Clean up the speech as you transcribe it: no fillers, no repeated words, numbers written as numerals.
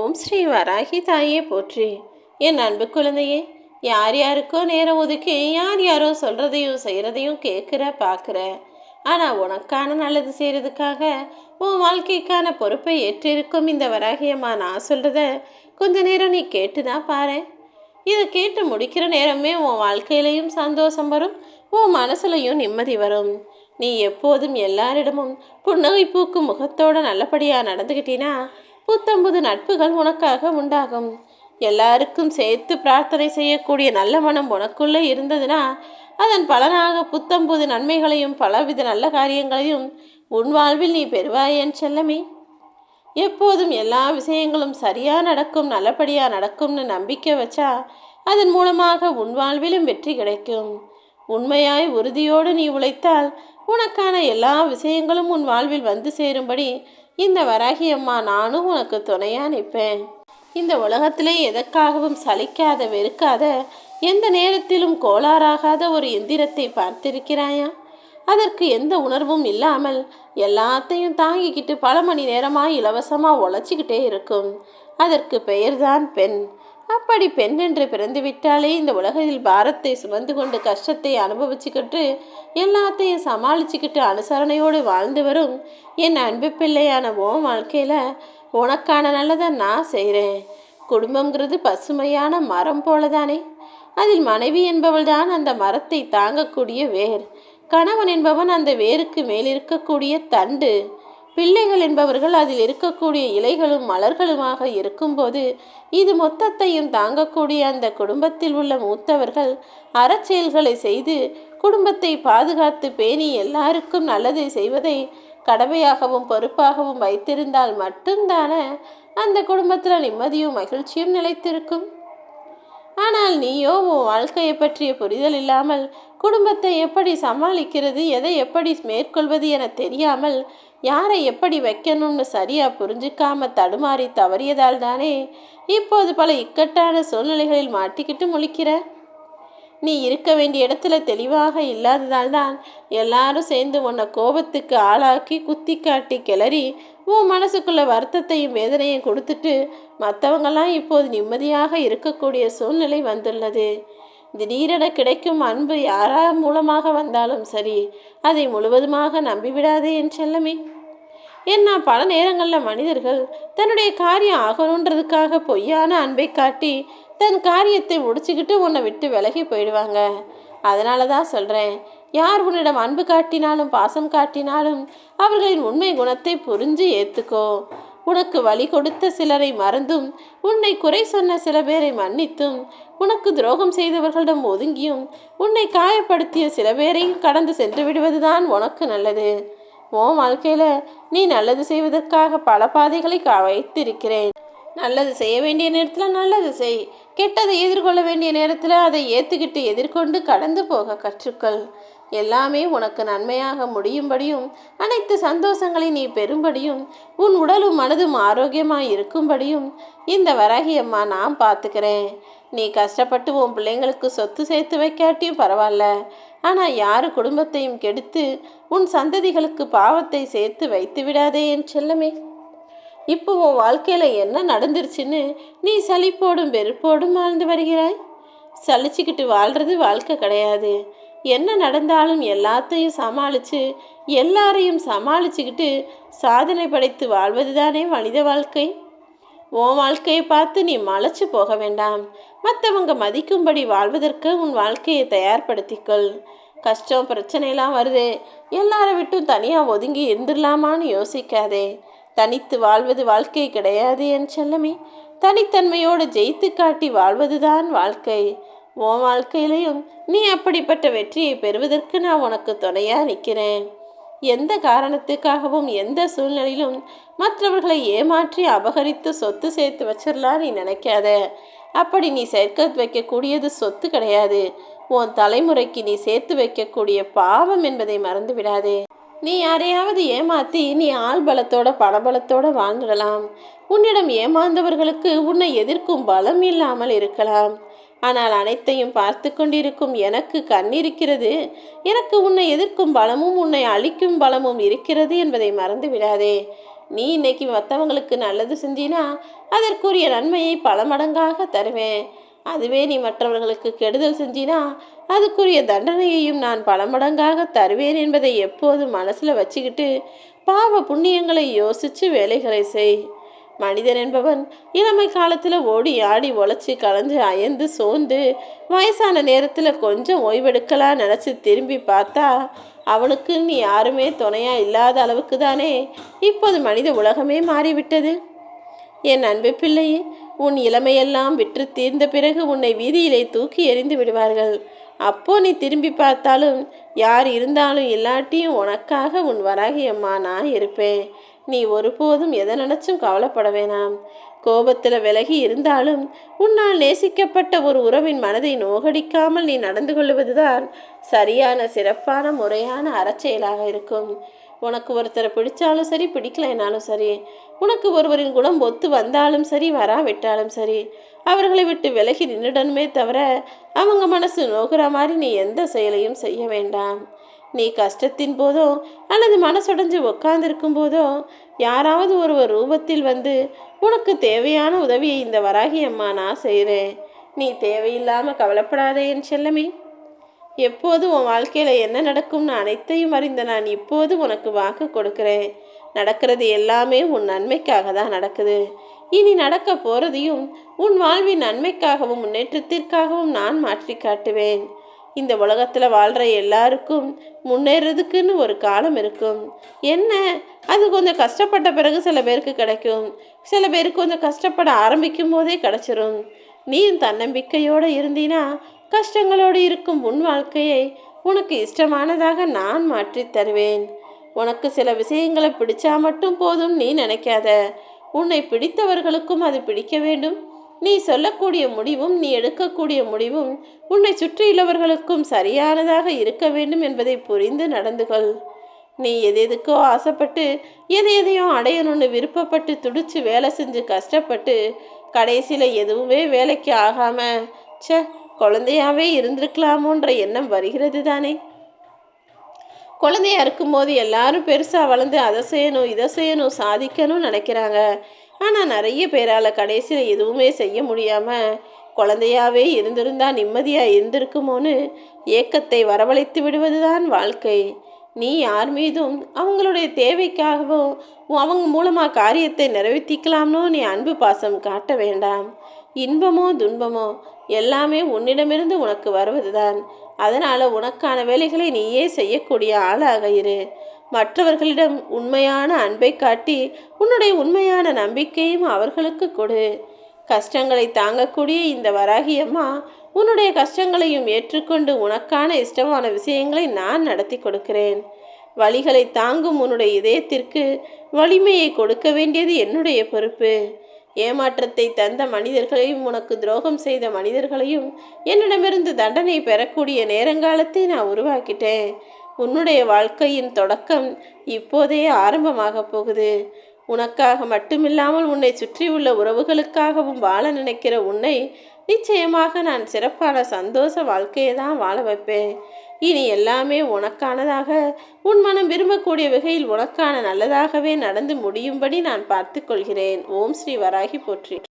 ஓம் ஸ்ரீ வராகி தாயே போற்றி. என் அன்பு குழந்தையே, யார் யாருக்கோ நேரம் ஒதுக்கி யார் யாரோ சொல்கிறதையும் செய்கிறதையும் கேட்குற பார்க்குற. ஆனால் உனக்கான நல்லது செய்கிறதுக்காக உன் வாழ்க்கைக்கான பொறுப்பை ஏற்றிருக்கும் இந்த வராகியம்மா நான் சொல்கிறத கொஞ்ச நேரம் நீ கேட்டு தான் பாரு. இதை கேட்டு முடிக்கிற நேரமே உன் வாழ்க்கையிலையும் சந்தோஷம் வரும், உன் மனசுலையும் நிம்மதி வரும். நீ எப்போதும் எல்லாரிடமும் புன்னகை பூக்கும் முகத்தோடு நல்லபடியாக நடந்துக்கிட்டினா புத்தம்புது நட்புகள் உனக்காக உண்டாகும். எல்லாருக்கும் சேர்த்து பிரார்த்தனை செய்யக்கூடிய நல்ல மனம் உனக்குள்ளே இருந்ததுன்னா அதன் பலனாக புத்தம்புது நன்மைகளையும் பலவித நல்ல காரியங்களையும் உன் வாழ்வில் நீ பெறுவாய் என் செல்லமே. எப்போதும் எல்லா விஷயங்களும் சரியாக நடக்கும், நல்லபடியாக நடக்கும்னு நம்பிக்கை வச்சா அதன் மூலமாக உன் வாழ்விலும் வெற்றி கிடைக்கும். உண்மையாய் உறுதியோடு நீ உழைத்தால் உனக்கான எல்லா விஷயங்களும் உன் வாழ்வில் வந்து சேரும்படி இந்த வராகி அம்மா நானும் உனக்கு துணையாக நிற்பேன். இந்த உலகத்திலே எதற்காகவும் சலிக்காத வெறுக்காத எந்த நேரத்திலும் கோளாறாகாத ஒரு எந்திரத்தை பார்த்திருக்கிறாயா? அதற்கு எந்த உணர்வும் இல்லாமல் எல்லாத்தையும் தாங்கிக்கிட்டு பல மணி நேரமாக இலவசமாக உழைச்சிக்கிட்டே இருக்கும். அதற்கு பெயர்தான் பெண். அப்படி பெண் என்று பிறந்துவிட்டாலே இந்த உலகில் பாரத்தை சுமந்து கொண்டு கஷ்டத்தை அனுபவிச்சுக்கிட்டு எல்லாத்தையும் சமாளிச்சுக்கிட்டு அனுசரணையோடு வாழ்ந்து வரும் என் அன்பு பிள்ளையான உன் வாழ்க்கையில் உனக்கான நல்லதை நான் செய்கிறேன். குடும்பங்கிறது பசுமையான மரம் போலதானே. அதில் மனைவி என்பவள் தான் அந்த மரத்தை தாங்கக்கூடிய வேர். கணவன் என்பவன் அந்த வேருக்கு மேலிருக்கக்கூடிய தண்டு. பிள்ளைகள் என்பவர்கள் அதில் இருக்கக்கூடிய இலைகளும் மலர்களுமாக இருக்கும்போது இது மொத்தத்தையும் தாங்கக்கூடிய அந்த குடும்பத்தில் உள்ள மூத்தவர்கள் அறச்செயல்களை செய்து குடும்பத்தை பாதுகாத்து பேணி எல்லாருக்கும் நல்லதை செய்வதை கடமையாகவும் பொறுப்பாகவும் வைத்திருந்தால் மட்டும்தானே அந்த குடும்பத்தில் நிம்மதியும் மகிழ்ச்சியும் நிலைத்திருக்கும். ஆனால் நீயோ உன் வாழ்க்கையை பற்றிய புரிதல் இல்லாமல் குடும்பத்தை எப்படி சமாளிக்கிறது, எதை எப்படி மேற்கொள்வது என தெரியாமல் யாரை எப்படி வைக்கணும்னு சரியாக புரிஞ்சிக்காம தடுமாறி தவறியதால் தானே இப்போது பல இக்கட்டான சூழ்நிலைகளில் மாட்டிக்கிட்டு முழிக்கிற. நீ இருக்க வேண்டிய இடத்துல தெளிவாக இல்லாததால் தான் எல்லாரும் சேர்ந்து உன்னை கோபத்துக்கு ஆளாக்கி குத்தி காட்டி கிளறி உன் மனசுக்குள்ள வருத்தத்தையும் வேதனையும் கொடுத்துட்டு மற்றவங்கெல்லாம் இப்போது நிம்மதியாக இருக்கக்கூடிய சூழ்நிலை வந்துள்ளது. திடீரென கிடைக்கும் அன்பு யாரா மூலமாக வந்தாலும் சரி, அதை முழுவதுமாக நம்பிவிடாதே என் செல்லமே. ஏன்னா பல நேரங்களில் மனிதர்கள் தன்னுடைய காரியம் ஆகணுன்றதுக்காக பொய்யான அன்பை காட்டி தன் காரியத்தை முடிச்சுக்கிட்டு உன்னை விட்டு விலகி போயிடுவாங்க. அதனால தான் சொல்கிறேன், யார் உன்னிடம் அன்பு காட்டினாலும் பாசம் காட்டினாலும் அவர்களின் உண்மை குணத்தை புரிஞ்சு ஏற்றுக்கோ. உனக்கு வழி கொடுத்த சிலரை மறந்தும் உன்னை குறை சொன்ன சில பேரை மன்னித்தும் உனக்கு துரோகம் செய்தவர்களிடம் ஒதுங்கியும் உன்னை காயப்படுத்திய சில பேரையும் கடந்து சென்று விடுவதுதான் உனக்கு நல்லது. உன் வாழ்க்கையில் நீ நல்லது செய்வதற்காக பல பாதைகளை வைத்திருக்கிறேன். நல்லது செய்ய வேண்டிய நேரத்தில் நல்லது செய், கெட்டதை எதிர்கொள்ள வேண்டிய நேரத்தில் அதை ஏற்றுக்கிட்டு எதிர்கொண்டு கடந்து போக கற்றுக்கள். எல்லாமே உனக்கு நன்மையாக முடியும்படியும் அனைத்து சந்தோஷங்களை நீ பெறும்படியும் உன் உடலும் மனதும் ஆரோக்கியமாக இருக்கும்படியும் இந்த வராகி அம்மா நான் பார்த்துக்கிறேன். நீ கஷ்டப்பட்டு உன் பிள்ளைங்களுக்கு சொத்து சேர்த்து வைக்காட்டியும் பரவாயில்ல, ஆனால் யார் குடும்பத்தையும் கெடுத்து உன் சந்ததிகளுக்கு பாவத்தை சேர்த்து வைத்து விடாதே என் செல்லமே. இப்போ உன் வாழ்க்கையில் என்ன நடந்துருச்சுன்னு நீ சலிப்போடும் வெறுப்போடும் வாழ்ந்து வருகிறாய். சலிச்சுக்கிட்டு வாழ்கிறது வாழ்க்கை கிடையாது. என்ன நடந்தாலும் எல்லாத்தையும் சமாளித்து எல்லாரையும் சமாளிச்சுக்கிட்டு சாதனை படைத்து வாழ்வது தானே மனித வாழ்க்கை. உன் வாழ்க்கையை பார்த்து நீ மலைச்சு போக வேண்டாம். மற்றவங்க மதிக்கும்படி வாழ்வதற்கு உன் வாழ்க்கையை தயார்படுத்திக்கொள். கஷ்டம் பிரச்சனைலாம் வருது, எல்லாரை விட்டும் தனியாக ஒதுங்கி இருந்துடலாமான்னு யோசிக்காதே. தனித்து வாழ்வது வாழ்க்கை கிடையாது என் செல்லமே. தனித்தன்மையோடு ஜெயித்து காட்டி வாழ்வதுதான் வாழ்க்கை. உன் வாழ்க்கையிலையும் நீ அப்படிப்பட்ட வெற்றியை பெறுவதற்கு நான் உனக்கு துணையாக நிற்கிறேன். எந்த காரணத்துக்காகவும் எந்த சூழ்நிலையிலும் மற்றவர்களை ஏமாற்றி அபகரித்து சொத்து சேர்த்து வச்சிடலாம் நீ நினைக்காத. அப்படி நீ சேர்க்க வைக்கக்கூடியது சொத்து கிடையாது, உன் தலைமுறைக்கு நீ சேர்த்து வைக்கக்கூடிய பாவம் என்பதை மறந்து விடாதே. நீ யாரையாவது ஏமாற்றி நீ ஆள் பலத்தோட பணபலத்தோட வாழ்ந்துடலாம். உன்னிடம் ஏமாந்தவர்களுக்கு உன்னை எதிர்க்கும் பலம் இல்லாமல் இருக்கலாம். ஆனால் அனைத்தையும் பார்த்து கொண்டிருக்கும் எனக்கு கண் இருக்கிறது. எனக்கு உன்னை எதிர்க்கும் பலமும் உன்னை அழிக்கும் பலமும் இருக்கிறது என்பதை மறந்து விடாதே. நீ இன்னைக்கு மற்றவங்களுக்கு நல்லது செஞ்சினா அதற்குரிய நன்மையை பல மடங்காக தருவேன். அதுவே நீ மற்றவர்களுக்கு கெடுதல் செஞ்சினா அதுக்குரிய தண்டனையையும் நான் பல மடங்காக தருவேன் என்பதை எப்போதும் மனசில் வச்சுக்கிட்டு பாவ புண்ணியங்களை யோசித்து வேலைகளை செய். மனிதன் என்பவன் இளமை காலத்தில் ஓடி ஆடி உழைச்சி களைஞ்சு அயர்ந்து சோர்ந்து வயசான நேரத்தில் கொஞ்சம் ஓய்வெடுக்கலாம் நினச்சி திரும்பி பார்த்தா அவனுக்கு நீ யாருமே துணையா இல்லாத அளவுக்கு தானே இப்போது மனித உலகமே மாறிவிட்டது. என் அன்பு பிள்ளையே, உன் இளமையெல்லாம் விற்று தீர்ந்த பிறகு உன்னை வீதியிலே தூக்கி எறிந்து விடுவார்கள். அப்போ நீ திரும்பி பார்த்தாலும் யார் இருந்தாலும் இல்லாட்டியும் உனக்காக உன் வராகி அம்மா நான் இருப்பேன். நீ ஒருபோதும் எதை நினச்சும் கவலைப்பட வேணாம். கோபத்தில் விலகி இருந்தாலும் உன்னால் நேசிக்கப்பட்ட ஒரு உறவின் மனதை நோகடிக்காமல் நீ நடந்து கொள்வதுதான் சரியான சிறப்பான முறையான அறச்செயலாக இருக்கும். உனக்கு ஒருத்தரை பிடிச்சாலும் சரி பிடிக்கலைனாலும் சரி, உனக்கு ஒருவரின் குணம் ஒத்து வந்தாலும் சரி வராவிட்டாலும் சரி, அவர்களை விட்டு விலகி நின்றுடனுமே தவிர அவங்க மனசு நோகிற மாதிரி நீ எந்த செயலையும் செய்ய வேண்டாம். நீ கஷ்டத்தின் போதோ அல்லது மனசுடைஞ்சு உட்கார்ந்திருக்கும் போதோ யாராவது ஒருவர் ரூபத்தில் வந்து உனக்கு தேவையான உதவியை இந்த வராகி அம்மா நான் செய்கிறேன். நீ தேவையில்லாமல் கவலைப்படாதே என் செல்லமே. எப்போது உன் வாழ்க்கையில் என்ன நடக்கும்னு அனைத்தையும் அறிந்த நான் இப்போது உனக்கு வாக்கு கொடுக்குறேன். நடக்கிறது எல்லாமே உன் நன்மைக்காக தான் நடக்குது. இனி நடக்க போகிறதையும் உன் வாழ்வின் நன்மைக்காகவும் முன்னேற்றத்திற்காகவும் நான் மாற்றி காட்டுவேன். இந்த உலகத்தில் வாழ்கிற எல்லாருக்கும் முன்னேறதுக்குன்னு ஒரு காலம் இருக்கும். என்ன, அது கொஞ்சம் கஷ்டப்பட்ட பிறகு சில பேருக்கு கிடைக்கும், சில பேருக்கு கொஞ்சம் கஷ்டப்பட ஆரம்பிக்கும் போதே கிடைச்சிரும். நீயும் தன்னம்பிக்கையோடு இருந்தீனா கஷ்டங்களோடு இருக்கும் உன் வாழ்க்கையை உனக்கு இஷ்டமானதாக நான் மாற்றி தருவேன். உனக்கு சில விஷயங்களை பிடிச்சா மட்டும் போதும் நீ நினைக்காத. உன்னை பிடித்தவர்களுக்கும் அது பிடிக்க வேண்டும். நீ சொல்லக்கூடிய முடிவும் நீ எடுக்கக்கூடிய முடிவும் உன்னை சுற்றியுள்ளவர்களுக்கும் சரியானதாக இருக்க வேண்டும் என்பதை புரிந்து நடந்து கொள். நீ எதுக்கோ ஆசைப்பட்டு எதையோ அடையணும்னு விருப்பப்பட்டு துடிச்சு வேலை செஞ்சு கஷ்டப்பட்டு கடைசியில் எதுவுமே வேலைக்கு ஆகாமல் குழந்தையாவே இருந்திருக்கலாமோன்ற எண்ணம் வருகிறது தானே. குழந்தையா இருக்கும்போது எல்லாரும் பெருசாக வளர்ந்து அதை செய்யணும் இதை செய்யணும் சாதிக்கணும்னு நினைக்கிறாங்க. ஆனால் நிறைய பேரால் கடைசியில் எதுவுமே செய்ய முடியாமல் குழந்தையாவே இருந்திருந்தா நிம்மதியாக இருந்திருக்குமோன்னு ஏக்கத்தை வரவழைத்து விடுவது தான் வாழ்க்கை. நீ யார் மீதும் அவங்களுடைய தேவைக்காகவோ அவங்க மூலமாக காரியத்தை நிறைவேற்றிக்கலாம்னோ நீ அன்பு பாசம் காட்ட வேண்டாம். இன்பமோ துன்பமோ எல்லாமே உன்னிடமிருந்து உனக்கு வருவதுதான். அதனால் உனக்கான வேலைகளை நீயே செய்யக்கூடிய ஆளாக இரு. மற்றவர்களிடம் உண்மையான அன்பை காட்டி உன்னுடைய உண்மையான நம்பிக்கையும் அவர்களுக்கு கொடு. கஷ்டங்களை தாங்கக்கூடிய இந்த வராகி அம்மா உன்னுடைய கஷ்டங்களையும் ஏற்றுக்கொண்டு உனக்கான இஷ்டமான விஷயங்களை நான் நடத்தி கொடுக்கிறேன். வலிகளை தாங்கும் உன்னுடைய இதயத்திற்கு வலிமையை கொடுக்க வேண்டியது என்னுடைய பொறுப்பு. ஏமாற்றத்தை தந்த மனிதர்களையும் உனக்கு துரோகம் செய்த மனிதர்களையும் என்னிடமிருந்து தண்டனை பெறக்கூடிய நேரங்காலத்தை நான் உருவாக்கிட்டேன். உன்னுடைய வாழ்க்கையின் தொடக்கம் இப்போதே ஆரம்பமாக போகுது. உனக்காக மட்டுமில்லாமல் உன்னை சுற்றியுள்ள உறவுகளுக்காகவும் வாழ நினைக்கிற உன்னை நிச்சயமாக நான் சிறப்பான சந்தோஷ வாழ்க்கையை தான் வாழ வைப்பேன். இனி எல்லாமே உனக்கானதாக உன் மனம் விரும்பக்கூடிய வகையில் உனக்கான நல்லதாகவே நடந்து முடியும்படி நான் பார்த்து கொள்கிறேன். ஓம் ஸ்ரீ வராகி போற்றி.